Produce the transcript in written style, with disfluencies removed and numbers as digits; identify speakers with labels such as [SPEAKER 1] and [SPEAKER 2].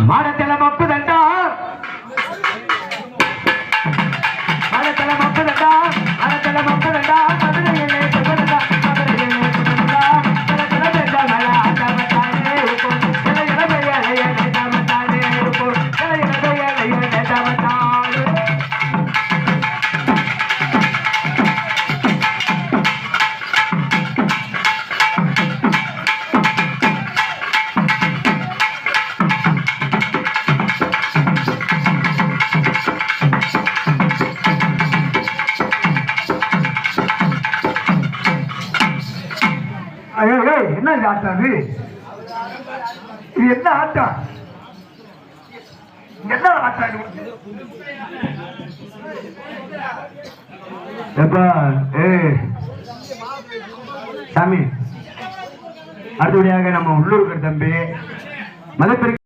[SPEAKER 1] மாடத்தல மப்பு தண்டா மாடத்தல மப்பு தண்டா மாடத்தல மப்பு தண்டா மதுரையிலே சுகந்தா மதுரையிலே சுகந்தா தல பேசா மலா தமதானே உப்போ தல இளமையலைய தமதானே உப்போ தல இளமையலைய தமதானே என்ன ஆட்டம் இது என்ன ஆட்டம் என்ன ஆட்டம் சாமி அடுத்தபடியாக நம்ம உள்ளூர் தம்பி மதப்பெருக்க